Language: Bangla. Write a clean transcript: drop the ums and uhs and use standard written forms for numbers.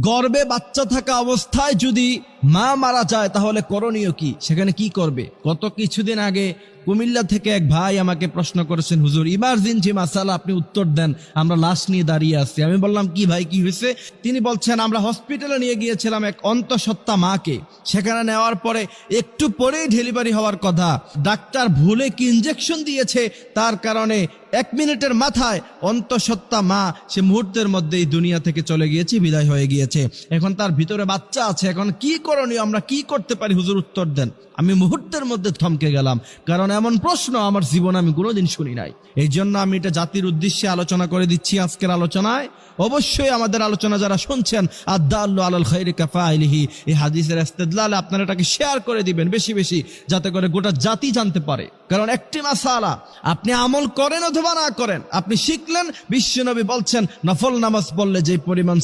গর্ভে বাচ্চা থাকা অবস্থায় যদি মা মারা যায় তাহলে করণীয় কি, সেখানে কি করবে? গত কিছুদিন আগে কুমিল্লা থেকে এক ভাই আমাকে প্রশ্ন করেছেন, হুজুর ইমার্জেন্সি মাসালা, আপনি উত্তর দেন, আমরা লাশ নিয়ে দাঁড়িয়ে আছি। আমি বললাম কি ভাই, কি হয়েছে? তিনি বলছেন, আমরা হসপিটালে নিয়ে গিয়েছিলাম এক অন্তঃসত্ত্বা মাকে, সেখানে নেওয়ার পরে একটু পরেই ডেলিভারি হওয়ার কথা, ডাক্তার ভুলে কি ইনজেকশন দিয়েছে, তার কারণে 1 মিনিটের মাথায় অন্তঃসত্ত্বা মা সে মুহূর্তের মধ্যেই দুনিয়া থেকে চলে গিয়েছে, বিদায় হয়ে গিয়েছে। এখন তার ভিতরে বাচ্চা আছে, এখন কি করণীয়, আমরা কি করতে পারি হুজুর, উত্তর দেন। আমি মুহূর্তের মধ্যে থমকে গেলাম, কারণ এমন প্রশ্ন আমার জীবনে আমি কোনোদিন শুনি নাই। এই জন্য আমি এটা জাতির উদ্দেশ্যে আলোচনা করে দিচ্ছি আজকের আলোচনায়। অবশ্যই আমাদের আলোচনা যারা শুনছেন, আদ-দাল্লু আলাল খায়রি কাফাইলিহি, এই হাদিসের ইস্তেদলালে আপনারা এটাকে শেয়ার করে দিবেন বেশি বেশি, যাতে করে গোটা জাতি জানতে পারে। কারণ একটি মাসালা, আপনি আমল করেন অথবা না করেন, আপনি শিখলেন, বিশ্বনবী বলছেন নফল নামাজ পড়লে যে পরিমাণ